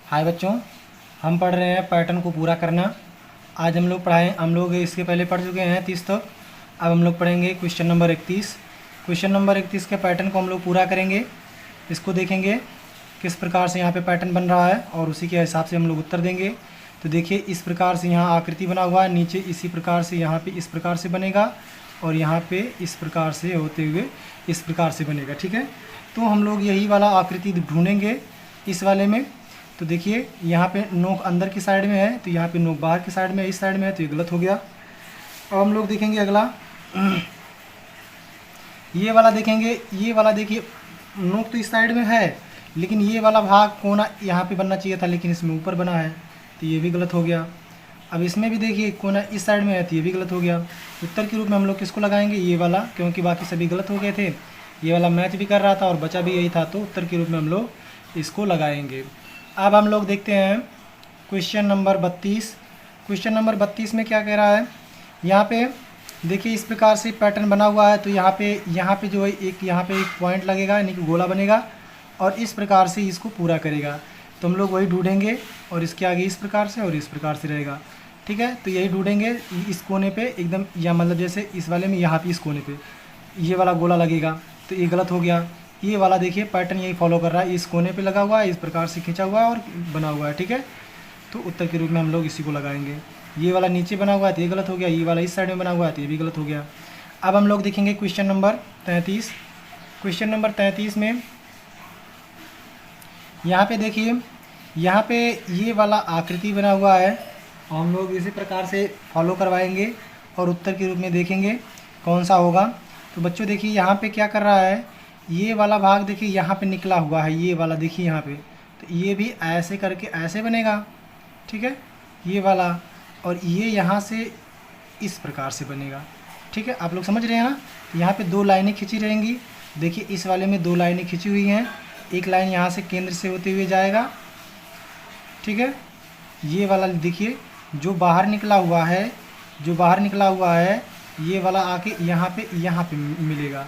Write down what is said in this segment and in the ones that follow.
हाय बच्चों, हम पढ़ रहे हैं पैटर्न को पूरा करना। आज हम लोग इसके पहले पढ़ चुके हैं 30 तक। अब हम लोग पढ़ेंगे क्वेश्चन नंबर 31। क्वेश्चन नंबर 31 के पैटर्न को हम लोग पूरा करेंगे। इसको देखेंगे किस प्रकार से यहाँ पे पैटर्न बन रहा है और उसी के हिसाब से हम लोग उत्तर देंगे। तो देखिए, इस प्रकार से यहाँ आकृति बना हुआ है, नीचे इसी प्रकार से यहाँ पे इस प्रकार से बनेगा और यहाँ पे इस प्रकार से होते हुए इस प्रकार से बनेगा। ठीक है, तो हम लोग यही वाला आकृति ढूंढेंगे इस वाले में। तो देखिए, यहाँ पे नोक अंदर की साइड में है, तो यहाँ पे नोक बाहर की साइड में इस साइड में है, तो ये गलत हो गया। अब हम लोग देखेंगे अगला, ये वाला देखेंगे। ये वाला देखिए, नोक तो इस साइड में है, लेकिन ये वाला भाग कोना यहाँ पे बनना चाहिए था, लेकिन इसमें ऊपर बना है, तो ये भी गलत हो गया। अब इसमें भी देखिए, कोना इस साइड में है, तो ये भी गलत हो गया। उत्तर के रूप में हम लोग किसको लगाएंगे? ये वाला, क्योंकि बाकी सभी गलत हो गए थे। ये वाला मैच भी कर रहा था और बचा भी यही था, तो उत्तर के रूप में हम लोग इसको लगाएंगे। अब हम लोग देखते हैं क्वेश्चन नंबर 32। क्वेश्चन नंबर 32 में क्या कह रहा है? यहाँ पे देखिए, इस प्रकार से पैटर्न बना हुआ है, तो यहाँ पे जो है यहाँ पे एक पॉइंट लगेगा, यानी कि गोला बनेगा और इस प्रकार से इसको पूरा करेगा। तो हम लोग वही ढूंढेंगे और इसके आगे इस प्रकार से और इस प्रकार से रहेगा। ठीक है, तो यही ढूंढेंगे इस कोने पे एकदम, या मतलब जैसे इस वाले में यहाँ पे इस कोने पे ये वाला गोला लगेगा, तो ये गलत हो गया। ये वाला देखिए, पैटर्न यही फॉलो कर रहा है, इस कोने पे लगा हुआ है, इस प्रकार से खींचा हुआ है और बना हुआ है। ठीक है, तो उत्तर के रूप में हम लोग इसी को लगाएंगे। ये वाला नीचे बना हुआ है, तो ये गलत हो गया। ये वाला इस साइड में बना हुआ है, तो ये भी गलत हो गया। अब हम लोग देखेंगे क्वेश्चन नंबर 33। क्वेश्चन नंबर 33 में यहाँ पे देखिए, यहाँ पे ये वाला आकृति बना हुआ है और हम लोग इसी प्रकार से फॉलो करवाएंगे और उत्तर के रूप में देखेंगे कौन सा होगा। तो बच्चों देखिए, यहाँ पे क्या कर रहा है, ये वाला भाग देखिए यहाँ पे निकला हुआ है, ये वाला देखिए यहाँ पे, तो ये भी ऐसे करके ऐसे बनेगा। ठीक है, ये वाला, और ये यहाँ से इस प्रकार से बनेगा। ठीक है, आप लोग समझ रहे हैं ना? तो यहाँ पे दो लाइनें खींची रहेंगी। देखिए, इस वाले में दो लाइनें खींची हुई हैं, एक लाइन यहाँ से केंद्र से होते हुए जाएगा। ठीक है, ये वाला देखिए जो बाहर निकला हुआ है, ये वाला आके यहाँ पे मिलेगा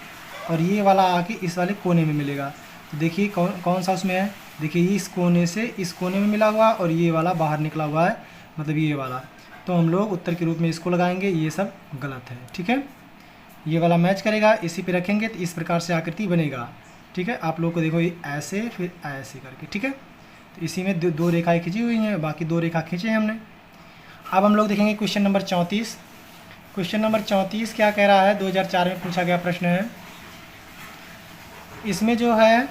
और ये वाला आके इस वाले कोने में मिलेगा। तो देखिए कौन सा उसमें है, देखिए ये इस कोने से इस कोने में मिला हुआ और ये वाला बाहर निकला हुआ है, मतलब ये वाला। तो हम लोग उत्तर के रूप में इसको लगाएंगे, ये सब गलत है। ठीक है, ये वाला मैच करेगा, इसी पे रखेंगे तो इस प्रकार से आकृति बनेगा। ठीक है, आप लोग को देखो, ये ऐसे फिर ऐसे करके। ठीक है, तो इसी में दो रेखाएँ खींची हुई हैं, बाकी दो रेखा खींचे हैं हमने। अब हम लोग देखेंगे क्वेश्चन नंबर 34। क्वेश्चन नंबर 34 क्या कह रहा है? 2004 में पूछा गया प्रश्न है। इसमें जो है,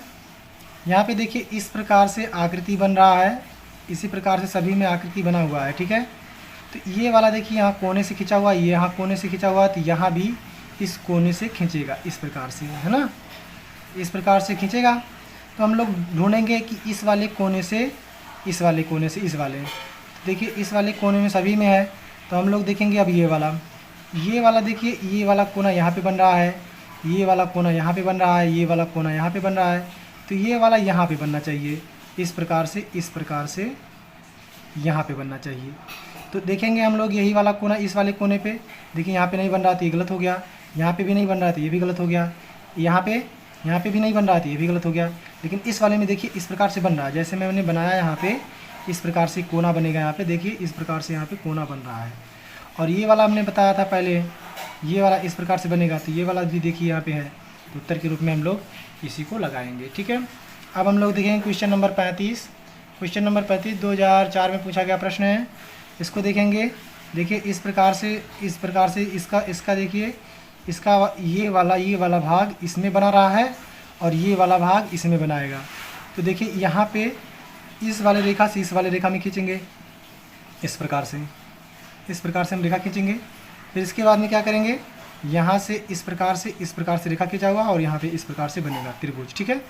यहाँ पे देखिए इस प्रकार से आकृति बन रहा है, इसी प्रकार से सभी में आकृति बना हुआ है। ठीक है, तो ये वाला देखिए यहाँ कोने से खींचा हुआ, ये यहाँ कोने से खींचा हुआ, तो यहाँ भी इस कोने से खींचेगा, इस प्रकार से, है ना, इस प्रकार से खींचेगा। तो हम लोग ढूंढेंगे कि इस वाले कोने से इस वाले कोने से इस वाले, तो देखिए इस वाले कोने में सभी में है, तो हम लोग देखेंगे। अब ये वाला देखिए, ये वाला कोना यहाँ पे बन रहा है, ये वाला कोना यहाँ पे बन रहा है, ये वाला कोना यहाँ पे बन रहा है, तो ये वाला यहाँ पे बनना चाहिए, इस प्रकार से यहाँ पे बनना चाहिए। तो देखेंगे हम लोग यही वाला कोना इस वाले कोने पे, देखिए यहाँ पे नहीं बन रहा, तो ये गलत हो गया। यहाँ पे भी नहीं बन रहा, तो ये भी गलत हो गया। यहाँ पे भी नहीं बन रहा, तो ये भी गलत हो गया। लेकिन इस वाले में देखिए इस प्रकार से बन रहा है, जैसे मैंने बनाया यहाँ पे, इस प्रकार से कोना बनेगा। यहाँ पे देखिए इस प्रकार से यहाँ पे कोना बन रहा है। और ये वाला हमने बताया था पहले, ये वाला इस प्रकार से बनेगा, तो ये वाला भी देखिए यहाँ पे है, तो उत्तर के रूप में हम लोग इसी को लगाएंगे। ठीक है, अब हम लोग देखेंगे क्वेश्चन नंबर 35। क्वेश्चन नंबर 35 2004 में पूछा गया प्रश्न है। इसको देखेंगे, देखिए इस प्रकार से इसका देखिए, इसका ये वाला भाग इसमें बना रहा है और ये वाला भाग इसमें बनाएगा। तो देखिए यहाँ पे इस वाले रेखा से इस वाले रेखा में खींचेंगे, इस प्रकार से हम रेखा खींचेंगे। फिर इसके बाद में क्या करेंगे, यहाँ से इस प्रकार से रेखा खींचा हुआ और यहाँ पे इस प्रकार से बनेगा त्रिभुज। ठीक है,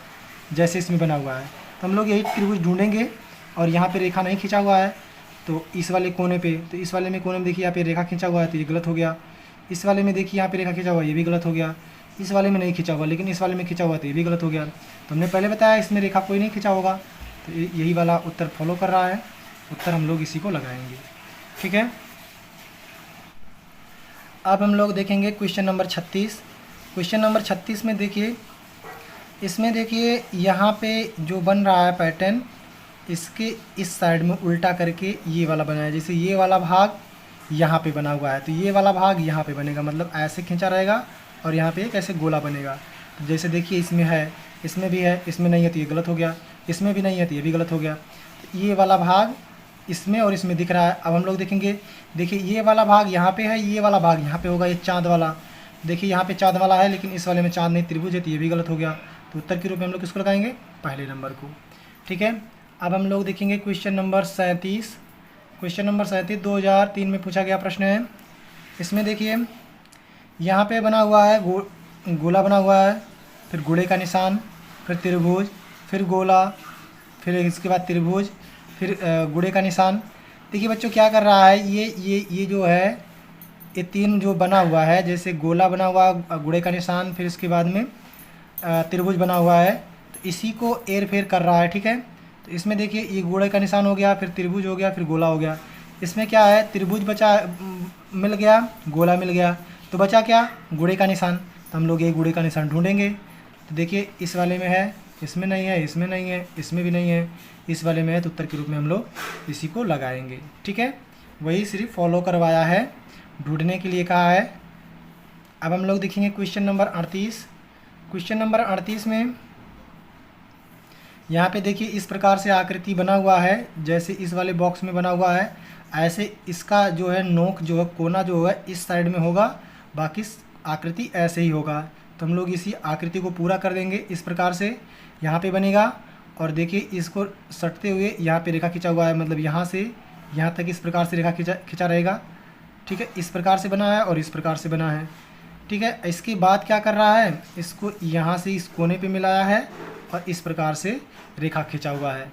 जैसे इसमें बना हुआ है, तो हम लोग यही त्रिभुज ढूंढेंगे। और यहाँ पे रेखा नहीं खींचा हुआ है, तो इस वाले कोने पे, तो इस वाले में कोने में देखिए यहाँ पे रेखा खींचा हुआ है, तो ये गलत हो गया। इस वाले में देखिए यहाँ पे रेखा खींचा हुआ है, ये भी गलत हो गया। इस वाले में नहीं खींचा हुआ, लेकिन इस वाले में खींचा हुआ, तो ये भी गलत हो गया। तो हमने पहले बताया इसमें रेखा कोई नहीं खींचा होगा, तो यही वाला उत्तर फॉलो कर रहा है, उत्तर हम लोग इसी को लगाएंगे। ठीक है, अब हम लोग देखेंगे क्वेश्चन नंबर 36। क्वेश्चन नंबर 36 में देखिए, इसमें देखिए यहाँ पे जो बन रहा है पैटर्न, इसके इस साइड में उल्टा करके ये वाला बनाया, जैसे ये वाला भाग यहाँ पे बना हुआ है तो ये वाला भाग यहाँ पे बनेगा, मतलब ऐसे खींचा रहेगा और यहाँ पे एक ऐसे गोला बनेगा। तो जैसे देखिए इसमें है, इसमें भी है, इसमें नहीं है तो ये गलत हो गया, इसमें भी नहीं है तो ये भी गलत हो गया। तो ये वाला भाग इसमें और इसमें दिख रहा है। अब हम लोग देखेंगे, देखिए ये वाला भाग यहाँ पे है, ये वाला भाग यहाँ पे होगा, ये चाँद वाला, देखिए यहाँ पे चाँद वाला है लेकिन इस वाले में चाँद नहीं, त्रिभुज है तो ये भी गलत हो गया। तो उत्तर के रूप में हम लोग किसको लगाएंगे? पहले नंबर को। ठीक है, अब हम लोग देखेंगे क्वेश्चन नंबर 37। क्वेश्चन नंबर 37 2003 में पूछा गया प्रश्न है। इसमें देखिए यहाँ पे बना हुआ है गोला बना हुआ है, फिर घोड़े का निशान, फिर त्रिभुज, फिर गोला, फिर इसके बाद त्रिभुज, फिर घोड़े का निशान। देखिए बच्चों क्या कर रहा है, ये जो है ये तीन जो बना हुआ है, जैसे गोला बना हुआ, घोड़े का निशान, फिर इसके बाद में त्रिभुज बना हुआ है, तो इसी को एर फेर कर रहा है। ठीक है, तो इसमें देखिए ये घोड़े का निशान हो गया, फिर त्रिभुज हो गया, फिर गोला हो गया। इसमें क्या है, त्रिभुज बचा मिल गया, गोला मिल गया, तो बचा क्या? घोड़े का निशान। तो हम लोग ये घोड़े का निशान ढूंढेंगे। तो देखिए इस वाले में है, इसमें नहीं है, इसमें नहीं है, इसमें भी नहीं है, इस वाले में है, तो उत्तर के रूप में हम लोग इसी को लगाएंगे। ठीक है, वही सिर्फ फॉलो करवाया है, ढूंढने के लिए कहा है। अब हम लोग देखेंगे क्वेश्चन नंबर 38। क्वेश्चन नंबर 38 में यहाँ पे देखिए इस प्रकार से आकृति बना हुआ है, जैसे इस वाले बॉक्स में बना हुआ है, ऐसे इसका जो है नोक जो है, कोना जो है इस साइड में होगा, बाकी आकृति ऐसे ही होगा। तो हम लोग इसी आकृति को पूरा कर देंगे। इस प्रकार से यहाँ पे बनेगा और देखिए इसको सटते हुए यहाँ पे रेखा खींचा हुआ है, मतलब यहाँ से यहाँ तक इस प्रकार से रेखा खींचा रहेगा। ठीक है, इस प्रकार से बना है और इस प्रकार से बना है। ठीक है, इसके बाद क्या कर रहा है, इसको यहाँ से इस कोने पे मिलाया है और इस प्रकार से रेखा खींचा हुआ है।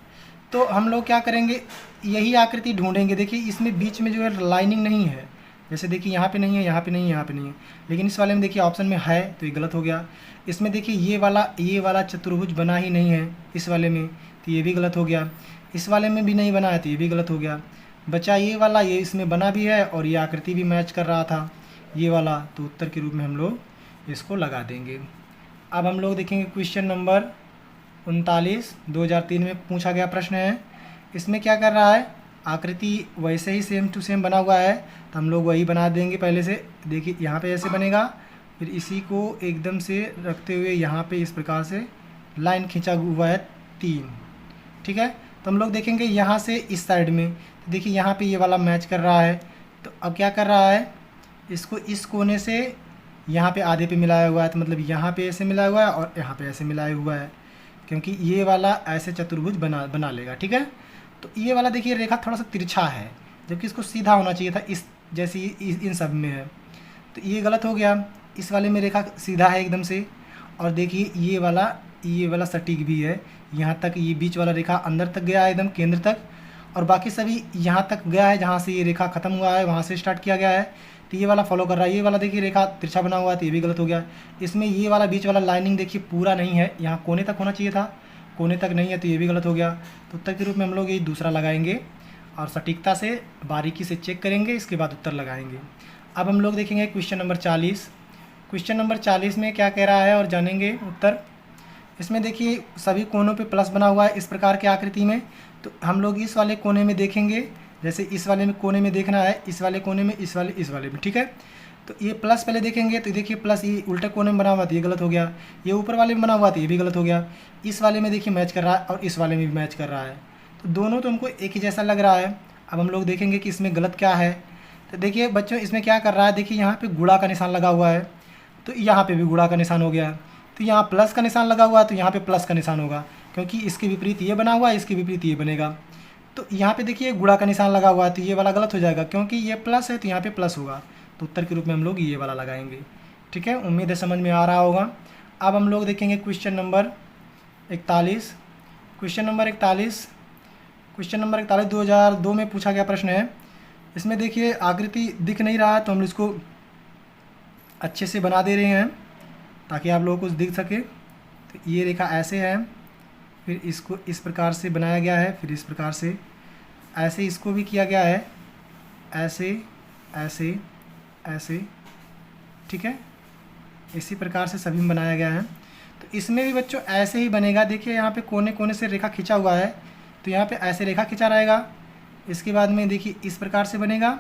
तो हम लोग क्या करेंगे, यही आकृति ढूंढेंगे। देखिए इसमें बीच में जो है लाइनिंग नहीं है, जैसे देखिए यहाँ पे नहीं है, यहाँ पे नहीं है, यहाँ पे नहीं है, लेकिन इस वाले में देखिए ऑप्शन में है तो ये गलत हो गया। इसमें देखिए ये वाला चतुर्भुज बना ही नहीं है इस वाले में, तो ये भी गलत हो गया। इस वाले में भी नहीं बना है तो ये भी गलत हो गया। बचा ये वाला, ये इसमें बना भी है और ये आकृति भी मैच कर रहा था ये वाला, तो उत्तर के रूप में हम लोग इसको लगा देंगे। अब हम लोग देखेंगे क्वेश्चन नंबर 39 2003 में पूछा गया प्रश्न है। इसमें क्या कर रहा है, आकृति वैसे ही सेम टू सेम बना हुआ है, तो हम लोग वही बना देंगे पहले से। देखिए यहाँ पे ऐसे बनेगा, फिर इसी को एकदम से रखते हुए यहाँ पे इस प्रकार से लाइन खींचा हुआ है 3। ठीक है, तो हम लोग देखेंगे यहाँ से इस साइड में, तो देखिए यहाँ पे ये वाला मैच कर रहा है। तो अब क्या कर रहा है, इसको इस कोने से यहाँ पे आधे पे मिलाया हुआ है, तो मतलब यहाँ पे ऐसे मिलाया हुआ है और यहाँ पे ऐसे मिलाया हुआ है, क्योंकि ये वाला ऐसे चतुर्भुज बना लेगा। ठीक है, तो ये वाला देखिए रेखा थोड़ा सा तिरछा है, जबकि इसको सीधा होना चाहिए था, इस जैसे इन सब में है, तो ये गलत हो गया। इस वाले में रेखा सीधा है एकदम से, और देखिए ये वाला सटीक भी है, यहाँ तक ये बीच वाला रेखा अंदर तक गया है एकदम केंद्र तक, और बाकी सभी यहाँ तक गया है, जहाँ से ये रेखा ख़त्म हुआ है वहाँ से स्टार्ट किया गया है, तो ये वाला फॉलो कर रहा है। ये वाला देखिए रेखा तिरछा बना हुआ है, तो ये भी गलत हो गया। इसमें ये वाला बीच वाला लाइनिंग देखिए पूरा नहीं है, यहाँ कोने तक होना चाहिए था, कोने तक नहीं है, तो ये भी गलत हो गया। तो उत्तर के रूप में हम लोग ये दूसरा लगाएंगे और सटीकता से बारीकी से चेक करेंगे, इसके बाद उत्तर लगाएंगे। अब हम लोग देखेंगे क्वेश्चन नंबर 40। क्वेश्चन नंबर 40 में क्या कह रहा है और जानेंगे उत्तर। इसमें देखिए सभी कोनों पे प्लस बना हुआ है इस प्रकार की आकृति में, तो हम लोग इस वाले कोने में देखेंगे, जैसे इस वाले में कोने में देखना है, इस वाले कोने में, इस वाले में। ठीक है, तो ये प्लस पहले देखेंगे, तो देखिए प्लस ये उल्टे कोने में बना हुआ था, ये गलत हो गया। ये ऊपर वाले में बना हुआ था, ये भी गलत हो गया। इस वाले में देखिए मैच कर रहा है और इस वाले में भी मैच कर रहा है, तो दोनों तो हमको एक ही जैसा लग रहा है। अब हम लोग देखेंगे कि इसमें गलत क्या है। तो देखिए बच्चों इसमें क्या कर रहा है, देखिए यहाँ पे गुणा का निशान लगा हुआ है, तो यहाँ पे भी गुणा का निशान हो गया। तो यहाँ प्लस का निशान लगा हुआ है, तो यहाँ पे प्लस का निशान होगा, क्योंकि इसके विपरीत ये बना हुआ है, इसके विपरीत ये बनेगा। तो यहाँ पे देखिए गुणा का निशान लगा हुआ है, तो ये वाला गलत हो जाएगा, क्योंकि ये प्लस है तो यहाँ पे प्लस होगा, तो उत्तर के रूप में हम लोग ये वाला लगाएंगे। ठीक है, उम्मीद है समझ में आ रहा होगा। अब हम लोग देखेंगे क्वेश्चन नंबर 41। क्वेश्चन नंबर 41 2002 में पूछा गया प्रश्न है। इसमें देखिए आकृति दिख नहीं रहा है, तो हम इसको अच्छे से बना दे रहे हैं ताकि आप लोगों को दिख सके। तो ये रेखा ऐसे है, फिर इसको इस प्रकार से बनाया गया है, फिर इस प्रकार से ऐसे इसको भी किया गया है, ऐसे ऐसे ऐसे। ठीक है, इसी प्रकार से सभी में बनाया गया है। तो इसमें भी बच्चों ऐसे ही बनेगा। देखिए यहाँ पे कोने कोने से रेखा खींचा हुआ है, तो यहाँ पे ऐसे रेखा खींचा रहेगा। इसके बाद में देखिए इस प्रकार से बनेगा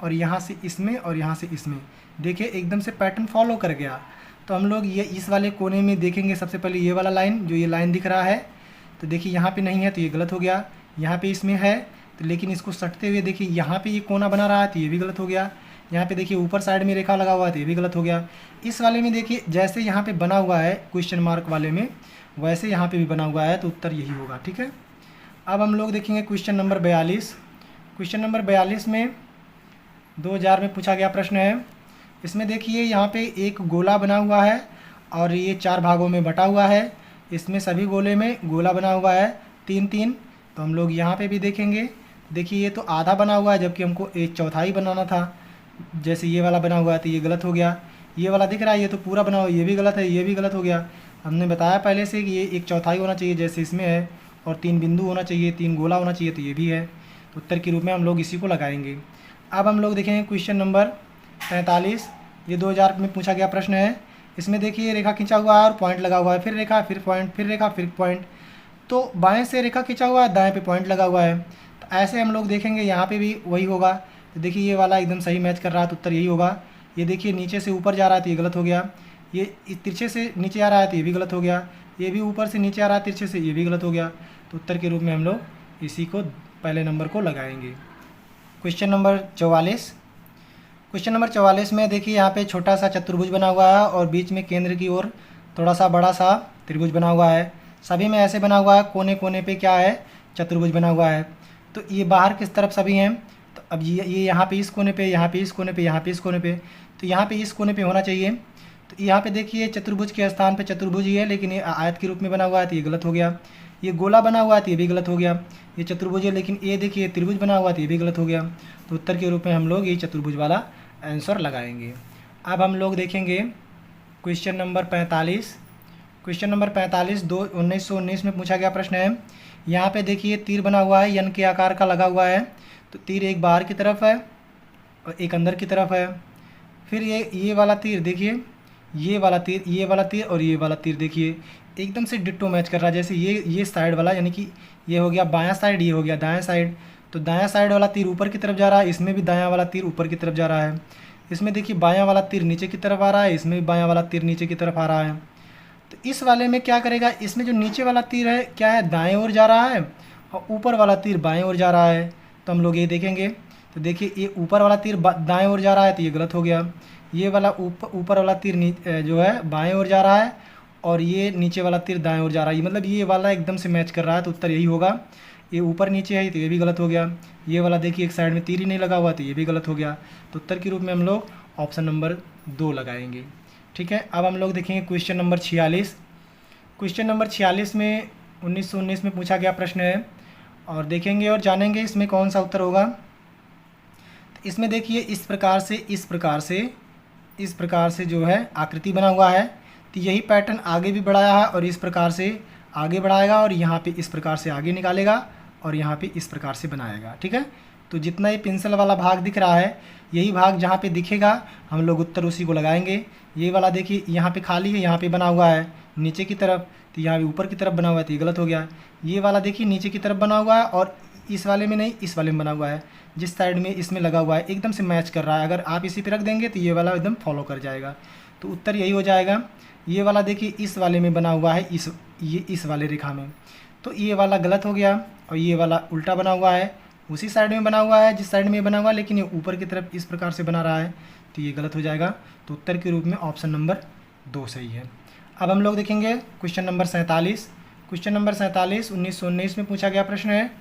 और यहाँ से इसमें और यहाँ से इसमें, देखिए एकदम से पैटर्न फॉलो कर गया। तो हम लोग ये इस वाले कोने में देखेंगे सबसे पहले ये वाला लाइन, जो ये लाइन दिख रहा है, तो देखिए यहाँ पे नहीं है तो ये गलत हो गया। यहाँ पे इसमें है तो लेकिन इसको सटते हुए देखिए यहाँ पे ये कोना बना रहा है तो ये भी गलत हो गया। यहाँ पे देखिए ऊपर साइड में रेखा लगा हुआ है तो ये भी गलत हो गया। इस वाले में देखिए जैसे यहाँ पे बना हुआ है क्वेश्चन मार्क वाले में, वैसे यहाँ पे भी बना हुआ है, तो उत्तर यही होगा। ठीक है, अब हम लोग देखेंगे क्वेश्चन नंबर 42। क्वेश्चन नंबर 42 में 2000 में पूछा गया प्रश्न है। इसमें देखिए यहाँ पे एक गोला बना हुआ है और ये 4 भागों में बटा हुआ है। इसमें सभी गोले में गोला बना हुआ है 3-3। तो हम लोग यहाँ पे भी देखेंगे, देखिए ये तो आधा बना हुआ है जबकि हमको 1/4 बनाना था। जैसे ये वाला बना हुआ है तो ये गलत हो गया। ये वाला दिख रहा है ये तो पूरा बना हुआ है, ये भी गलत है, ये भी गलत हो गया। हमने बताया पहले से कि ये 1/4 होना चाहिए जैसे इसमें है, और 3 बिंदु होना चाहिए, 3 गोला होना चाहिए, तो ये भी है। उत्तर के रूप में हम लोग इसी को लगाएंगे। अब हम लोग देखेंगे क्वेश्चन नंबर 43। ये 2000 में पूछा गया प्रश्न है। इसमें देखिए रेखा खींचा हुआ है और पॉइंट लगा हुआ है, फिर रेखा, फिर पॉइंट, फिर रेखा, फिर पॉइंट। तो बाएं से रेखा खींचा हुआ है, दाएं पे पॉइंट लगा हुआ है। तो ऐसे हम लोग देखेंगे यहाँ पे भी वही होगा। तो देखिए ये वाला एकदम सही मैच कर रहा है, तो उत्तर यही होगा। ये देखिए नीचे से ऊपर जा रहा है तो ये गलत हो गया। ये तिरछे से नीचे आ रहा है तो ये भी गलत हो गया। ये भी ऊपर से नीचे आ रहा है तिरछे से, ये भी गलत हो गया। तो उत्तर के रूप में हम लोग इसी को पहले नंबर को लगाएंगे। Question number 44। क्वेश्चन नंबर 44 में देखिए यहाँ पे छोटा सा चतुर्भुज बना हुआ है और बीच में केंद्र की ओर थोड़ा सा बड़ा सा त्रिभुज बना हुआ है। सभी में ऐसे बना हुआ है, कोने कोने पे क्या है, चतुर्भुज बना हुआ है। तो ये बाहर किस तरफ सभी हैं, तो अब ये यहाँ पे इस कोने पे, यहाँ पे इस कोने पे, यहाँ पे इस कोने पे, तो यहाँ पे इस कोने पे होना चाहिए। तो यहाँ पे देखिए चतुर्भुज के स्थान पे चतुर्भुज ही है, लेकिन ये आयत के रूप में बना हुआ है तो ये गलत हो गया। ये गोला बना हुआ है तो ये भी गलत हो गया। ये चतुर्भुज है लेकिन ये देखिए त्रिभुज बना हुआ है तो ये भी गलत हो गया। तो उत्तर के रूप में हम लोग ये चतुर्भुज वाला आंसर लगाएंगे। अब हम लोग देखेंगे क्वेश्चन नंबर 45। क्वेश्चन नंबर 45 1919 में पूछा गया प्रश्न है। यहाँ पे देखिए तीर बना हुआ है, यन के आकार का लगा हुआ है। तो तीर एक बाहर की तरफ है और एक अंदर की तरफ है। फिर ये वाला तीर देखिए, ये वाला तीर, ये वाला तीर और ये वाला तीर देखिए एकदम से डिट्टो मैच कर रहा है। जैसे ये साइड वाला, यानी कि ये हो गया बायां साइड, ये हो गया दायां साइड। तो दायां साइड वाला तीर ऊपर की तरफ जा रहा है, इसमें भी दायां वाला तीर ऊपर की तरफ जा रहा है। इसमें देखिए बायां वाला तीर नीचे की तरफ आ रहा है, इसमें भी बायां वाला तीर नीचे की तरफ आ रहा है। तो इस वाले में क्या करेगा, इसमें जो नीचे वाला तीर है क्या है, दाएँ ओर जा रहा है और ऊपर वाला तीर बाएँ ओर जा रहा है। तो हम लोग ये देखेंगे, तो देखिए ये ऊपर वाला तीर दाएँ ओर जा रहा है तो ये गलत हो गया। ये वाला ऊपर वाला तीर जो है बाएँ ओर जा रहा है और ये नीचे वाला तीर दाएं ओर जा रहा है, मतलब ये वाला एकदम से मैच कर रहा है। तो उत्तर यही होगा। ये ऊपर नीचे है तो ये भी गलत हो गया। ये वाला देखिए एक साइड में तीर ही नहीं लगा हुआ तो ये भी गलत हो गया। तो उत्तर के रूप में हम लोग ऑप्शन नंबर 2 लगाएंगे। ठीक है, अब हम लोग देखेंगे क्वेश्चन नंबर 46। क्वेश्चन नंबर 46 में 1919 में पूछा गया प्रश्न है और देखेंगे और जानेंगे इसमें कौन सा उत्तर होगा। तो इसमें देखिए इस प्रकार से जो है आकृति बना हुआ है। तो यही पैटर्न आगे भी बढ़ाया है और इस प्रकार से आगे बढ़ाएगा और यहाँ पे इस प्रकार से आगे निकालेगा और यहाँ पे इस प्रकार से बनाएगा। ठीक है, तो जितना ये पेंसिल वाला भाग दिख रहा है, यही भाग जहाँ पे दिखेगा हम लोग उत्तर उसी को लगाएंगे। ये वाला देखिए यहाँ पे खाली है, यहाँ पे बना हुआ है नीचे की तरफ, तो यहाँ पे ऊपर की तरफ बना हुआ है तो ये गलत हो गया। ये वाला देखिए नीचे की तरफ बना हुआ है और इस वाले में नहीं, इस वाले में बना हुआ है। जिस साइड में इसमें लगा हुआ है एकदम से मैच कर रहा है। अगर आप इसी पे रख देंगे तो ये वाला एकदम फॉलो कर जाएगा। तो उत्तर यही हो जाएगा। ये वाला देखिए इस वाले में बना हुआ है, इस वाले रेखा में, तो ये वाला गलत हो गया। और ये वाला उल्टा बना हुआ है, उसी साइड में बना हुआ है जिस साइड में बना हुआ है, लेकिन ये ऊपर की तरफ इस प्रकार से बना रहा है तो ये गलत हो जाएगा। तो उत्तर के रूप में ऑप्शन नंबर 2 सही है। अब हम लोग देखेंगे क्वेश्चन नंबर 47। क्वेश्चन नंबर 47 1919 में पूछा गया प्रश्न है।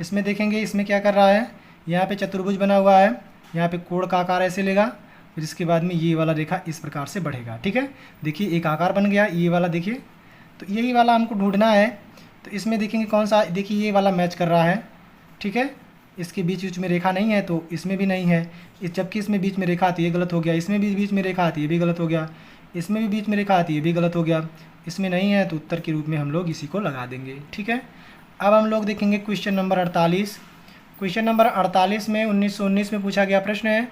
इसमें देखेंगे इसमें क्या कर रहा है, यहाँ पे चतुर्भुज बना हुआ है, यहाँ पे कोण का आकार ऐसे लेगा, फिर इसके बाद में ये वाला रेखा इस प्रकार से बढ़ेगा। ठीक है, देखिए एक आकार बन गया ये वाला, देखिए तो यही वाला हमको ढूंढना है। तो इसमें देखेंगे कौन सा, देखिए ये वाला मैच कर रहा है। ठीक है, इसके बीच में रेखा नहीं है तो इसमें भी नहीं है, जबकि इसमें बीच में रेखा आती है, ये गलत हो गया। इसमें भी बीच में रेखा आती है, ये भी गलत हो गया। इसमें भी बीच में रेखा आती है, ये भी गलत हो गया। इसमें नहीं है तो उत्तर के रूप में हम लोग इसी को लगा देंगे। ठीक है, अब हम लोग देखेंगे क्वेश्चन नंबर 48। क्वेश्चन नंबर 48 में 1919 में पूछा गया प्रश्न है।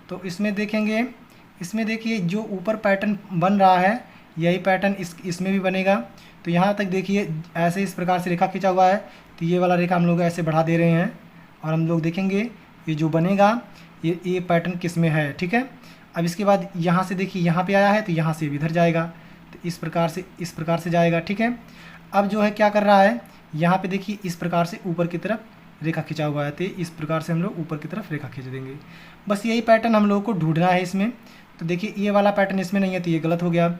तो इसमें देखेंगे, इसमें देखिए जो ऊपर पैटर्न बन रहा है यही पैटर्न इसमें भी बनेगा। तो यहाँ तक देखिए ऐसे इस प्रकार से रेखा खींचा हुआ है, तो ये वाला रेखा हम लोग ऐसे बढ़ा दे रहे हैं और हम लोग देखेंगे ये जो बनेगा ये पैटर्न किस में है, ठीक है। अब इसके बाद यहाँ से देखिए यहाँ पे आया है तो यहाँ से भी इधर जाएगा, तो इस प्रकार से जाएगा, ठीक है। अब जो है क्या कर रहा है, यहाँ पे देखिए इस प्रकार से ऊपर की तरफ रेखा खींचा हुआ है, तो इस प्रकार से हम लोग ऊपर की तरफ रेखा खींच देंगे। बस यही पैटर्न हम लोगों को ढूंढना है इसमें। तो देखिए ये वाला पैटर्न इसमें नहीं है तो ये गलत हो गया,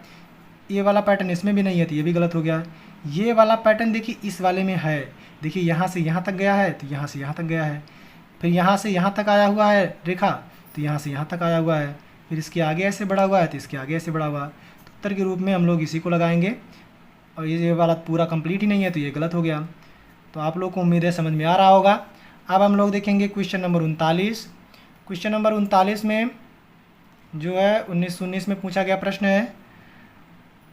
ये वाला पैटर्न इसमें भी नहीं है तो ये भी गलत हो गया। ये वाला पैटर्न देखिए इस वाले में है, देखिए यहाँ से यहाँ तक गया है तो यहाँ से यहाँ तक गया है, फिर यहाँ से यहाँ तक आया हुआ है रेखा, तो यहाँ से यहाँ तक आया हुआ है, फिर इसके आगे ऐसे बढ़ा हुआ है तो इसके आगे ऐसे बढ़ा हुआ है। तो उत्तर के रूप में हम लोग इसी को लगाएंगे और ये वाला पूरा कंप्लीट ही नहीं है तो ये गलत हो गया। तो आप लोग को उम्मीद है समझ में आ रहा होगा। अब हम लोग देखेंगे क्वेश्चन नंबर 39। क्वेश्चन नंबर 39 में जो है 1919 में पूछा गया प्रश्न है।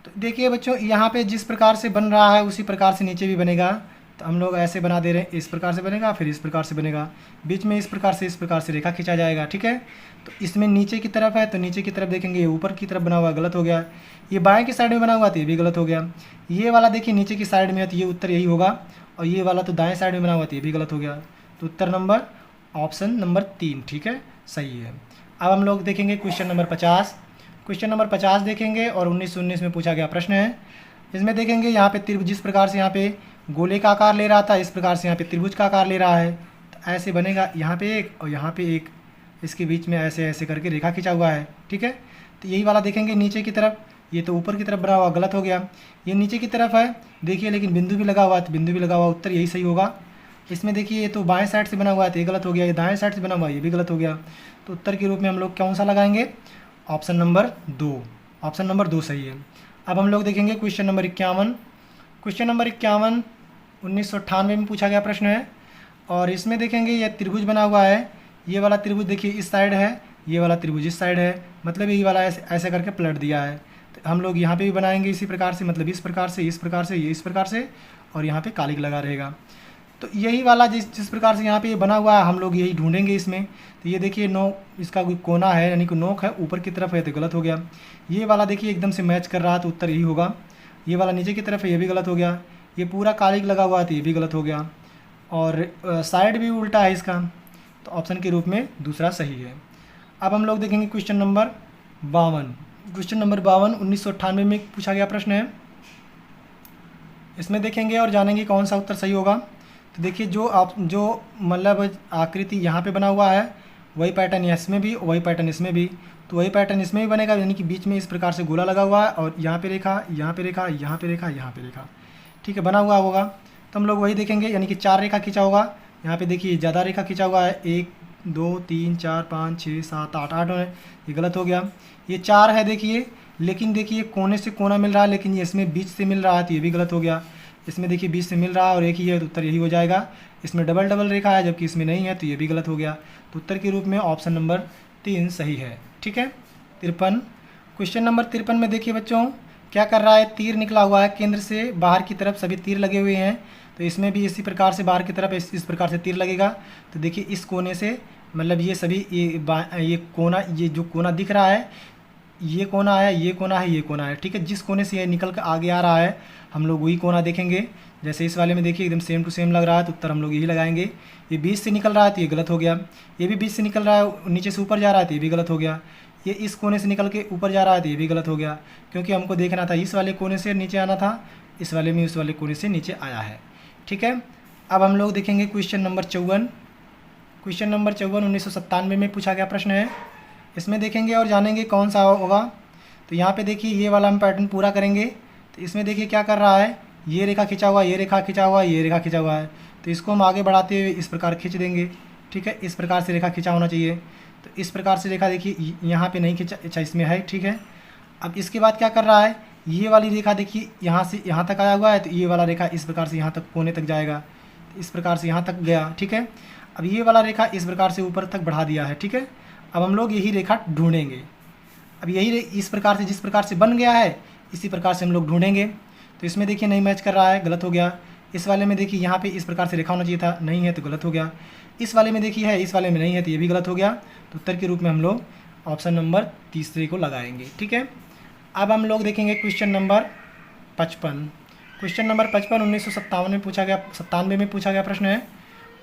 तो देखिए बच्चों यहाँ पे जिस प्रकार से बन रहा है उसी प्रकार से नीचे भी बनेगा। तो हम लोग ऐसे बना दे रहे हैं, इस प्रकार से बनेगा फिर इस प्रकार से बनेगा, बीच में इस प्रकार से रेखा खींचा जाएगा, ठीक है। तो इसमें नीचे की तरफ है तो नीचे की तरफ देखेंगे ये ऊपर की तरफ बना हुआ गलत हो गया, ये बाएं की साइड में बना हुआ तो ये भी गलत हो गया, ये वाला देखिए नीचे की साइड में है तो ये उत्तर यही होगा, और ये वाला तो दाएं साइड में बना हुआ तो ये भी गलत हो गया। तो उत्तर नंबर ऑप्शन नंबर 3 ठीक है, सही है। अब हम लोग देखेंगे क्वेश्चन नंबर 50। क्वेश्चन नंबर 50 देखेंगे और 1919 में पूछा गया प्रश्न है। इसमें देखेंगे यहाँ पे त्रिभुज जिस प्रकार से यहाँ पे गोले का आकार ले रहा था इस प्रकार से यहाँ पे त्रिभुज का आकार ले रहा है। तो ऐसे बनेगा यहाँ पे एक और यहाँ पे एक, इसके बीच में ऐसे ऐसे करके रेखा खींचा हुआ है, ठीक है। तो यही वाला देखेंगे नीचे की तरफ, ये तो ऊपर की तरफ बना हुआ गलत हो गया, ये नीचे की तरफ है देखिए लेकिन बिंदु भी लगा हुआ है तो बिंदु भी लगा हुआ, उत्तर यही सही होगा। इसमें देखिए ये तो बाएं साइड से बना हुआ है तो ये गलत हो गया, ये दाएं साइड से बना हुआ है ये भी गलत हो गया। तो उत्तर के रूप में हम लोग कौन सा लगाएंगे, ऑप्शन नंबर 2, ऑप्शन नंबर 2 सही है। अब हम लोग देखेंगे क्वेश्चन नंबर 51। क्वेश्चन नंबर 51 1998 में पूछा गया प्रश्न है और इसमें देखेंगे ये त्रिभुज बना हुआ है, ये वाला त्रिभुज देखिए इस साइड है, ये वाला त्रिभुज इस साइड है, मतलब ये वाला ऐसे ऐसे करके पलट दिया है। तो हम लोग यहाँ पे भी बनाएंगे इसी प्रकार से, मतलब इस प्रकार से, इस प्रकार से, ये इस प्रकार से, और यहाँ पे कालिक लगा रहेगा। तो यही वाला जिस प्रकार से यहाँ पे ये बना हुआ है हम लोग यही ढूंढेंगे इसमें। तो ये देखिए इसका कोई कोना है यानी कि नोक है ऊपर की तरफ है तो गलत हो गया। ये वाला देखिए एकदम से मैच कर रहा है तो उत्तर यही होगा। ये वाला नीचे की तरफ है ये भी गलत हो गया, ये पूरा कालिक लगा हुआ है तो ये भी गलत हो गया, और साइड भी उल्टा है इसका, तो ऑप्शन के रूप में दूसरा सही है। अब हम लोग देखेंगे क्वेश्चन नंबर 52। क्वेश्चन नंबर 52 1998 में पूछा गया प्रश्न है। इसमें देखेंगे और जानेंगे कौन सा उत्तर सही होगा। तो देखिए जो मतलब आकृति यहाँ पे बना हुआ है वही पैटर्न इसमें भी, वही पैटर्न इसमें भी, तो वही पैटर्न इसमें भी बनेगा, यानी कि बीच में इस प्रकार से गोला लगा हुआ है और यहाँ पे रेखा, यहाँ पे रेखा, यहाँ पे रेखा, यहाँ पे रेखा, ठीक है, बना हुआ होगा। तो हम लोग वही देखेंगे, यानी कि 4 रेखा खींचा होगा। यहाँ पे देखिए ज़्यादा रेखा खींचा हुआ है, 1 2 3 4 5 6 7 8 8 है, ये गलत हो गया। ये 4 है देखिए, लेकिन देखिए कोने से कोना मिल रहा है लेकिन ये इसमें बीच से मिल रहा है तो ये भी गलत हो गया। इसमें देखिए बीच से मिल रहा है और एक ही है तो उत्तर यही हो जाएगा। इसमें डबल डबल रेखा है जबकि इसमें नहीं है तो ये भी गलत हो गया। तो उत्तर के रूप में ऑप्शन नंबर 3 सही है, ठीक है। 53 क्वेश्चन नंबर 53 में देखिए बच्चों क्या कर रहा है, तीर निकला हुआ है केंद्र से बाहर की तरफ, सभी तीर लगे हुए हैं। तो इसमें भी इसी प्रकार से बाहर की तरफ इस प्रकार से तीर लगेगा। तो देखिए इस कोने से मतलब ये सभी ये कोना, ये जो कोना दिख रहा है ये कोना है, ये कोना है, ये कोना है, ठीक है। जिस कोने से ये निकल कर आगे आ रहा है हम लोग वही कोना देखेंगे। जैसे इस वाले में देखिए एकदम सेम टू सेम लग रहा है तो उत्तर हम लोग यही लगाएंगे। ये बीच से निकल रहा है तो ये गलत हो गया, ये भी बीच से निकल रहा है नीचे से ऊपर जा रहा है तो ये भी गलत हो गया। ये इस कोने से निकल के ऊपर जा रहा है तो ये भी गलत हो गया, क्योंकि हमको देखना था इस वाले कोने से नीचे आना था, इस वाले में उस वाले कोने से नीचे आया है, ठीक है। अब हम लोग देखेंगे क्वेश्चन नंबर 54। क्वेश्चन नंबर 54 1997 में पूछा गया प्रश्न है। इसमें देखेंगे और जानेंगे कौन सा होगा। तो यहाँ पे देखिए ये वाला हम पैटर्न पूरा करेंगे। तो इसमें देखिए क्या कर रहा है, ये रेखा खींचा हुआ, ये रेखा खींचा हुआ, ये रेखा खींचा हुआ है। तो इसको हम आगे बढ़ाते हुए इस प्रकार खींच देंगे, ठीक है। इस प्रकार से रेखा खींचा होना चाहिए। तो इस प्रकार से रेखा देखिए यहाँ पे नहीं खींचा, अच्छा इसमें है, ठीक है। अब इसके बाद क्या कर रहा है, ये वाली रेखा देखिए यहाँ से यहाँ तक आया हुआ है तो ये वाला रेखा इस प्रकार से यहाँ तक कोने तक जाएगा, तो इस प्रकार से यहाँ तक गया, ठीक है। अब ये वाला रेखा इस प्रकार से ऊपर तक बढ़ा दिया है, ठीक है। अब हम लोग यही रेखा ढूंढेंगे। अब यही इस प्रकार से जिस प्रकार से बन गया है इसी प्रकार से हम लोग ढूंढेंगे। तो इसमें देखिए नहीं मैच कर रहा है, गलत हो गया। इस वाले में देखिए यहाँ पे इस प्रकार से रेखा होना चाहिए था, नहीं है तो गलत हो गया। इस वाले में देखिए है, इस वाले में नहीं है तो ये भी गलत हो गया। तो उत्तर के रूप में हम लोग ऑप्शन नंबर 3 को लगाएंगे, ठीक है। अब हम लोग देखेंगे क्वेश्चन नंबर 55। क्वेश्चन नंबर 55 1997 में पूछा गया, 97 में पूछा गया प्रश्न है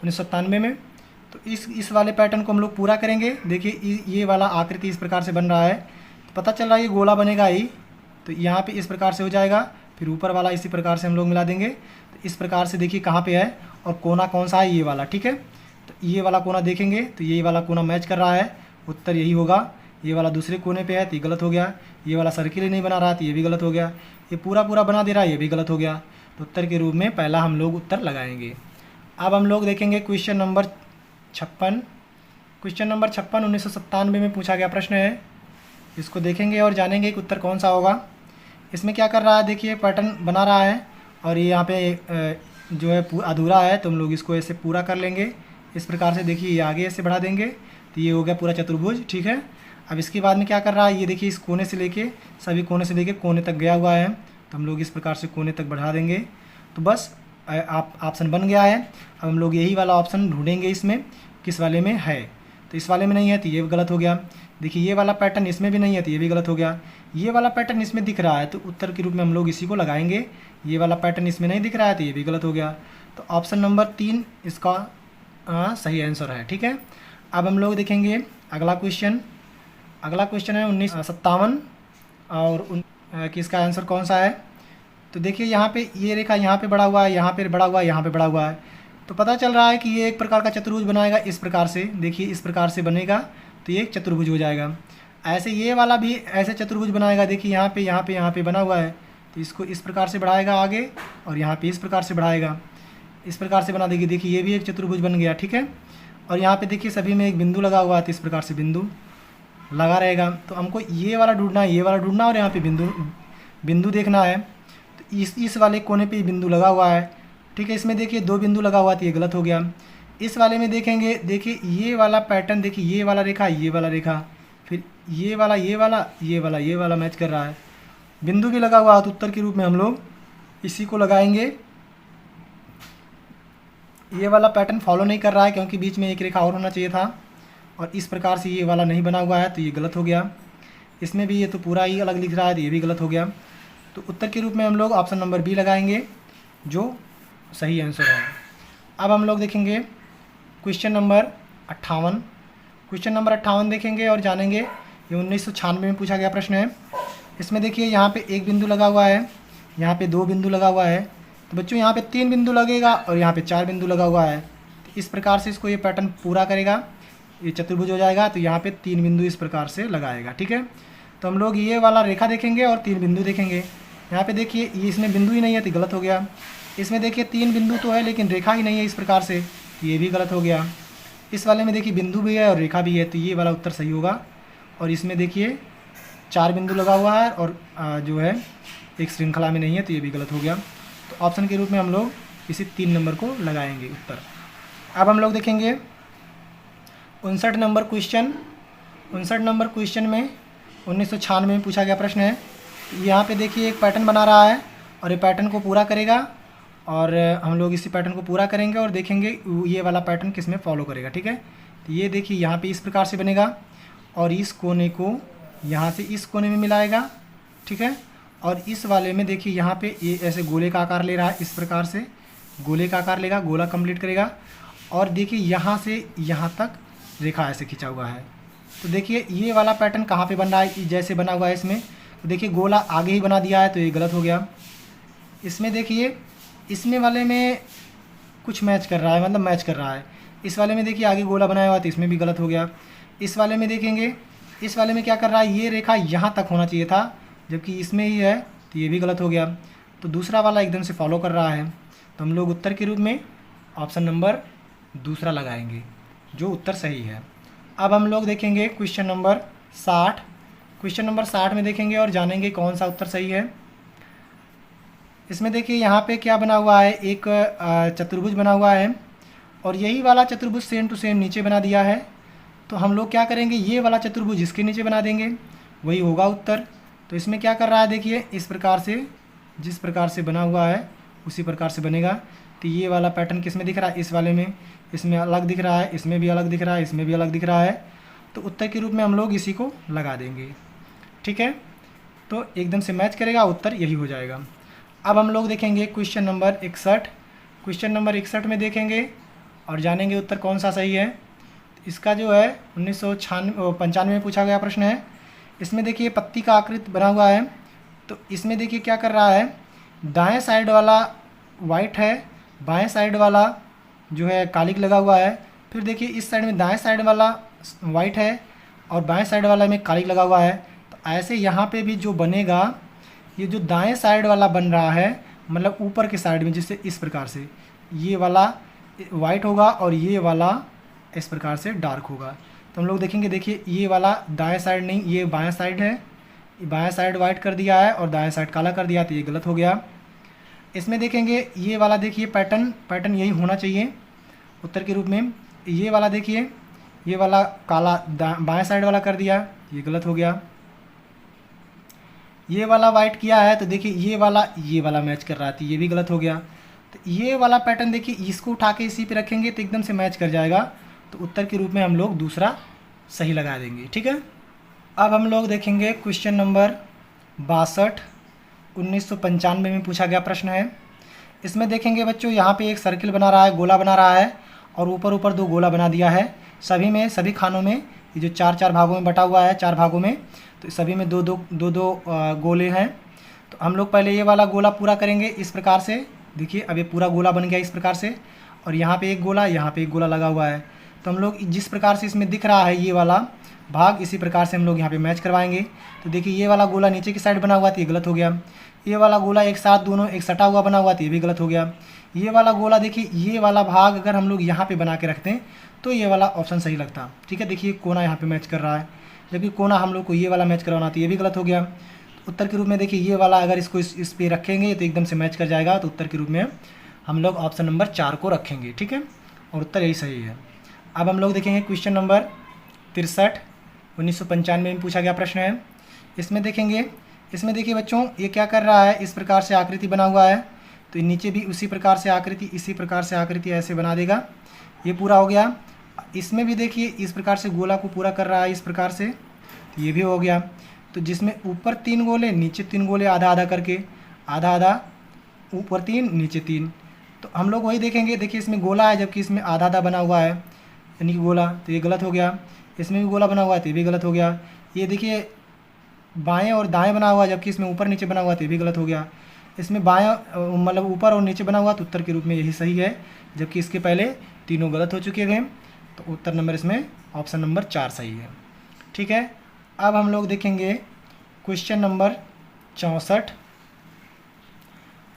1997 में। तो इस वाले पैटर्न को हम लोग पूरा करेंगे। देखिए ये वाला आकृति इस प्रकार से बन रहा है, तो पता चल रहा है ये गोला बनेगा ही, तो यहाँ पे इस प्रकार से हो जाएगा। फिर ऊपर वाला इसी प्रकार से हम लोग मिला देंगे। तो इस प्रकार से देखिए कहाँ पे है और कोना कौन सा है, ये वाला, ठीक है। तो ये वाला कोना देखेंगे तो ये वाला कोना मैच कर रहा है, उत्तर यही होगा। ये वाला दूसरे कोने पे है तो ये गलत हो गया। ये वाला सर्किल ही नहीं बना रहा तो ये भी गलत हो गया। ये पूरा पूरा बना दे रहा है, ये भी गलत हो गया। तो उत्तर के रूप में पहला हम लोग उत्तर लगाएंगे। अब हम लोग देखेंगे क्वेश्चन नंबर 56। क्वेश्चन नंबर 56 1997 में पूछा गया प्रश्न है। इसको देखेंगे और जानेंगे कि उत्तर कौन सा होगा। इसमें क्या कर रहा है, देखिए पैटर्न बना रहा है और ये यहाँ पे जो है अधूरा है, तो हम लोग इसको ऐसे पूरा कर लेंगे इस प्रकार से। देखिए ये आगे ऐसे बढ़ा देंगे तो ये हो गया पूरा चतुर्भुज, ठीक है। अब इसके बाद में क्या कर रहा है, ये देखिए इस कोने से लेके सभी कोने से लेके कोने तक गया हुआ है, तो हम लोग इस प्रकार से कोने तक बढ़ा देंगे। तो बस आप ऑप्शन बन गया है। अब हम लोग यही वाला ऑप्शन ढूंढेंगे इसमें किस वाले में है। तो इस वाले में नहीं है तो ये गलत हो गया। देखिए ये वाला पैटर्न इसमें भी नहीं है तो ये भी गलत हो गया। ये वाला पैटर्न इसमें दिख रहा है तो उत्तर के रूप में हम लोग इसी को लगाएंगे। ये वाला पैटर्न इसमें नहीं दिख रहा है तो ये भी गलत हो गया। तो ऑप्शन नंबर 3 इसका सही आंसर है, ठीक है। अब हम लोग देखेंगे अगला क्वेश्चन। अगला क्वेश्चन है 1957 और कि इसका आंसर कौन सा है। तो देखिए यहाँ पे ये रेखा यहाँ पे बड़ा हुआ है, यहाँ पे बड़ा हुआ है, यहाँ पे बड़ा हुआ है। तो पता चल रहा है कि ये एक प्रकार का चतुर्भुज बनाएगा इस प्रकार से। देखिए इस प्रकार से बनेगा तो ये एक चतुर्भुज हो जाएगा। ऐसे ये वाला भी ऐसे चतुर्भुज बनाएगा। देखिए यहाँ पे यहाँ पे यहाँ पे बना हुआ है तो इसको इस प्रकार से बढ़ाएगा आगे और यहाँ पे इस प्रकार से बढ़ाएगा, इस प्रकार से बना देगी। देखिए ये भी एक चतुर्भुज बन गया, ठीक है। और यहाँ पे देखिए सभी में एक बिंदु लगा हुआ है तो इस प्रकार से बिंदु लगा रहेगा। तो हमको ये वाला ढूंढना है, ये वाला ढूंढना और यहाँ पे बिंदु देखना है। तो इस वाले कोने पे बिंदु लगा हुआ है, ठीक है। इसमें देखिए 2 बिंदु लगा हुआ तो ये गलत हो गया। इस वाले में देखेंगे, देखिए ये वाला पैटर्न, देखिए ये वाला रेखा, ये वाला रेखा, फिर ये वाला ये वाला ये वाला ये वाला मैच कर रहा है, बिंदु भी लगा हुआ है। तो उत्तर के रूप में हम लोग इसी को लगाएंगे। ये वाला पैटर्न फॉलो नहीं कर रहा है क्योंकि बीच में एक रेखा और होना चाहिए था और इस प्रकार से ये वाला नहीं बना हुआ है तो ये गलत हो गया। इसमें भी ये तो पूरा ही अलग लिख रहा है तो ये भी गलत हो गया। तो उत्तर के रूप में हम लोग ऑप्शन नंबर बी लगाएंगे जो सही आंसर है। अब हम लोग देखेंगे क्वेश्चन नंबर 58। क्वेश्चन नंबर 58 देखेंगे और जानेंगे। ये 1996 में पूछा गया प्रश्न है। इसमें देखिए यहाँ पे एक बिंदु लगा हुआ है, यहाँ पे 2 बिंदु लगा हुआ है। तो बच्चों यहाँ पे 3 बिंदु लगेगा और यहाँ पे 4 बिंदु लगा हुआ है। तो इस प्रकार से इसको ये पैटर्न पूरा करेगा, ये चतुर्भुज हो जाएगा। तो यहाँ पे 3 बिंदु इस प्रकार से लगाएगा, ठीक है। तो हम लोग ये वाला रेखा देखेंगे और 3 बिंदु देखेंगे। यहाँ पे देखिए ये इसमें बिंदु ही नहीं है तो गलत हो गया। इसमें देखिए 3 बिंदु तो है लेकिन रेखा ही नहीं है इस प्रकार से, तो ये भी गलत हो गया। इस वाले में देखिए बिंदु भी है और रेखा भी है तो ये वाला उत्तर सही होगा। और इसमें देखिए 4 बिंदु लगा हुआ है और जो है एक श्रृंखला में नहीं है तो ये भी गलत हो गया। तो ऑप्शन के रूप में हम लोग इसी 3 नंबर को लगाएंगे उत्तर। अब हम लोग देखेंगे 59 नंबर क्वेश्चन। 59 नंबर क्वेश्चन में 1996 में पूछा गया प्रश्न है। यहाँ पे देखिए एक पैटर्न बना रहा है और ये पैटर्न को पूरा करेगा और हम लोग इसी पैटर्न को पूरा करेंगे और देखेंगे ये वाला पैटर्न किस में फॉलो करेगा, ठीक है। तो ये देखिए यहाँ पे इस प्रकार से बनेगा और इस कोने को यहाँ से इस कोने में मिलाएगा, ठीक है। और इस वाले में देखिए यहाँ पे ये ऐसे गोले का आकार ले रहा है, इस प्रकार से गोले का आकार लेगा, गोला कंप्लीट करेगा। और देखिए यहाँ से यहाँ तक रेखा ऐसे खिंचा हुआ है। तो देखिए ये वाला पैटर्न कहाँ पे बन रहा है, जैसे बना हुआ है इसमें। तो देखिए गोला आगे ही बना दिया है तो ये गलत हो गया। इसमें देखिए इसमें वाले में कुछ मैच कर रहा है, मतलब मैच कर रहा है। इस वाले में देखिए आगे गोला बनाया हुआ तो इसमें भी गलत हो गया। इस वाले में देखेंगे, इस वाले में क्या कर रहा है, ये रेखा यहाँ तक होना चाहिए था जबकि इसमें ही है तो ये भी गलत हो गया। तो दूसरा वाला एकदम से फॉलो कर रहा है। तो हम लोग उत्तर के रूप में ऑप्शन नंबर दूसरा लगाएंगे जो उत्तर सही है। अब हम लोग देखेंगे क्वेश्चन नंबर 60। क्वेश्चन नंबर 60 में देखेंगे और जानेंगे कौन सा उत्तर सही है। इसमें देखिए यहाँ पे क्या बना हुआ है, एक चतुर्भुज बना हुआ है और यही वाला चतुर्भुज सेम टू सेम नीचे बना दिया है। तो हम लोग क्या करेंगे, ये वाला चतुर्भुज इसके नीचे बना देंगे, वही होगा उत्तर। तो इसमें क्या कर रहा है, देखिए इस प्रकार से जिस प्रकार से बना हुआ है उसी प्रकार से बनेगा। तो ये वाला पैटर्न किस में दिख रहा है, इस वाले में, इसमें अलग दिख रहा है, इसमें भी अलग दिख रहा है, इसमें भी अलग दिख रहा है। तो उत्तर के रूप में हम लोग इसी को लगा देंगे, ठीक है। तो एकदम से मैच करेगा, उत्तर यही हो जाएगा। अब हम लोग देखेंगे क्वेश्चन नंबर 61। क्वेश्चन नंबर 61 में देखेंगे और जानेंगे उत्तर कौन सा सही है। इसका जो है 1995 में पूछा गया प्रश्न है। इसमें देखिए पत्ती का आकृति बना हुआ है। तो इसमें देखिए क्या कर रहा है, दाएं साइड वाला वाइट है, बाएं साइड वाला जो है कालिक लगा हुआ है। फिर देखिए इस साइड में दाएं साइड वाला वाइट है और बाएं साइड वाला में कालिक लगा हुआ है। तो ऐसे यहाँ पे भी जो बनेगा, ये जो दाएं साइड वाला बन रहा है मतलब ऊपर के साइड में, जिससे इस प्रकार से ये वाला वाइट होगा और ये वाला इस प्रकार से डार्क होगा। तो हम लोग देखेंगे, देखिए ये वाला दाएं साइड नहीं, ये बाएं साइड है, बाएं साइड वाइट कर दिया है और दाएं साइड काला कर दिया, तो ये गलत हो गया। इसमें देखेंगे ये वाला, देखिए पैटर्न यही होना चाहिए उत्तर के रूप में। ये वाला देखिए, ये वाला काला बाएं साइड वाला कर दिया, ये गलत हो गया। ये वाला वाइट किया है तो देखिए ये वाला मैच कर रहा था, ये भी गलत हो गया। तो ये वाला पैटर्न देखिए, इसको उठा के इसी पे रखेंगे तो एकदम से मैच कर जाएगा। तो उत्तर के रूप में हम लोग दूसरा सही लगा देंगे, ठीक है। अब हम लोग देखेंगे क्वेश्चन नंबर 62, 1995 में पूछा गया प्रश्न है। इसमें देखेंगे बच्चों, यहाँ पे एक सर्किल बना रहा है, गोला बना रहा है और ऊपर ऊपर 2 गोला बना दिया है। सभी खानों में ये जो 4 भागों में बटा हुआ है, 4 भागों में, तो सभी में 2 गोले हैं। तो हम लोग पहले ये वाला गोला पूरा करेंगे इस प्रकार से। देखिए अब ये पूरा गोला बन गया इस प्रकार से, और यहाँ पे एक गोला, यहाँ पे एक गोला लगा हुआ है। तो हम लोग जिस प्रकार से इसमें दिख रहा है ये वाला भाग, इसी प्रकार से हम लोग यहाँ पे मैच करवाएंगे। तो देखिए ये वाला गोला नीचे की साइड बना हुआ था, ये गलत हो गया। ये वाला गोला एक साथ दोनों एक सटा हुआ बना हुआ था, ये भी गलत हो गया। ये वाला गोला देखिए, ये वाला भाग अगर हम लोग यहाँ पे बना के रखते हैं तो ये वाला ऑप्शन सही लगता, ठीक है। देखिए कोना यहाँ पे मैच कर रहा है, जबकि कोना हम लोग को ये वाला मैच करवाना था, ये भी गलत हो गया। उत्तर के रूप में देखिए ये वाला अगर इसको इस पे रखेंगे तो एकदम से मैच कर जाएगा। तो उत्तर के रूप में हम लोग ऑप्शन नंबर 4 को रखेंगे, ठीक है, और उत्तर यही सही है। अब हम लोग देखेंगे क्वेश्चन नंबर 63, 1995 में पूछा गया प्रश्न है। इसमें देखेंगे, इसमें देखिए बच्चों ये क्या कर रहा है, इस प्रकार से आकृति बना हुआ है। तो नीचे भी उसी प्रकार से आकृति, इसी प्रकार से आकृति ऐसे बना देगा, ये पूरा हो गया। इसमें भी देखिए इस प्रकार से गोला को पूरा कर रहा है इस प्रकार से, तो ये भी हो गया। तो जिसमें ऊपर 3 गोले, नीचे 3 गोले, आधा आधा करके, आधा आधा, ऊपर 3 नीचे 3। तो हम लोग वही देखेंगे, देखिए इसमें गोला है जबकि इसमें आधा आधा बना हुआ है, यानी कि गोला, तो ये गलत हो गया। इसमें भी गोला बना हुआ है तो ये भी गलत हो गया। ये देखिए बाएं और दाएं बना हुआ है जबकि इसमें ऊपर नीचे बना हुआ है तो ये भी गलत हो गया। इसमें बाएं मतलब ऊपर और नीचे बना हुआ तो उत्तर के रूप में यही सही है, जबकि इसके पहले तीनों गलत हो चुके थे। तो उत्तर नंबर इसमें ऑप्शन नंबर 4 सही है, ठीक है। अब हम लोग देखेंगे क्वेश्चन नंबर 64।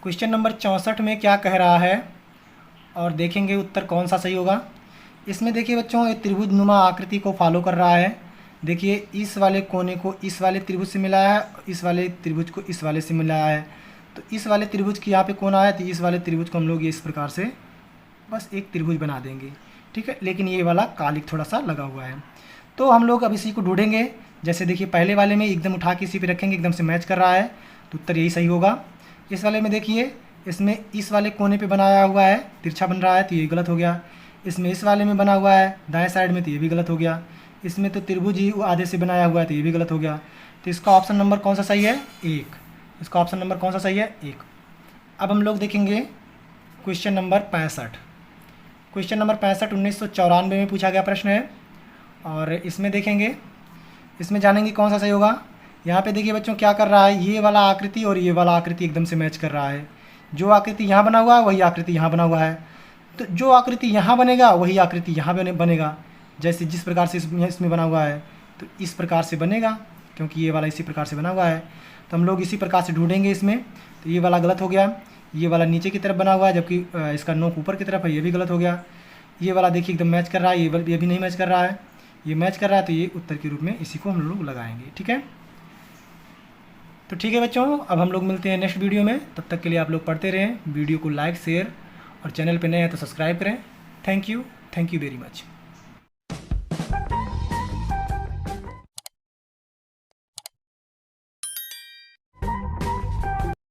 क्वेश्चन नंबर 64 में क्या कह रहा है और देखेंगे उत्तर कौन सा सही होगा। इसमें देखिए बच्चों ये त्रिभुज नुमा आकृति को फॉलो कर रहा है। देखिए इस वाले कोने को इस वाले त्रिभुज से मिलाया है, इस वाले त्रिभुज को इस वाले से मिलाया है। तो इस वाले त्रिभुज की यहाँ पे कोना है तो इस वाले त्रिभुज को हम लोग ये इस प्रकार से बस एक त्रिभुज बना देंगे, ठीक है। लेकिन ये वाला कालिक थोड़ा सा लगा हुआ है। तो हम लोग अब इसी को ढूंढेंगे। जैसे देखिए पहले वाले में एकदम उठा के इसी पे रखेंगे, एकदम से मैच कर रहा है, तो उत्तर यही सही होगा। इस वाले में देखिए इसमें इस वाले कोने पे बनाया हुआ है, तिरछा बन रहा है, तो ये गलत हो गया। इसमें इस वाले में बना हुआ है दाएं साइड में, तो ये भी गलत हो गया। इसमें तो त्रिभुज ही आधे से बनाया हुआ है, तो ये भी गलत हो गया। तो इसका ऑप्शन नंबर कौन सा सही है? 1। इसका ऑप्शन नंबर कौन सा सही है? 1। अब हम लोग देखेंगे क्वेश्चन नंबर 65। क्वेश्चन नंबर 65 1994 में पूछा गया प्रश्न है और इसमें देखेंगे, इसमें जानेंगे कौन सा सही होगा। यहाँ पे देखिए बच्चों क्या कर रहा है, ये वाला आकृति और ये वाला आकृति एकदम से मैच कर रहा है। जो आकृति यहाँ बना हुआ है वही आकृति यहाँ बना हुआ है, तो जो आकृति यहाँ बनेगा वही आकृति यहाँ बनेगा। जैसे जिस प्रकार से इसमें बना हुआ है तो इस प्रकार से बनेगा, क्योंकि ये वाला इसी प्रकार से बना हुआ है। तो हम लोग इसी प्रकार से ढूंढेंगे इसमें। तो ये वाला गलत हो गया, ये वाला नीचे की तरफ बना हुआ है जबकि इसका नोक ऊपर की तरफ है, ये भी गलत हो गया। ये वाला देखिए एकदम मैच कर रहा है, ये भी नहीं मैच कर रहा है, ये मैच कर रहा है, तो ये उत्तर के रूप में इसी को हम लोग लगाएंगे, ठीक है। तो ठीक है बच्चों, अब हम लोग मिलते हैं नेक्स्ट वीडियो में। तब तक के लिए आप लोग पढ़ते रहें, वीडियो को लाइक शेयर और चैनल पे नए हैं तो सब्सक्राइब करें। Thank you very much.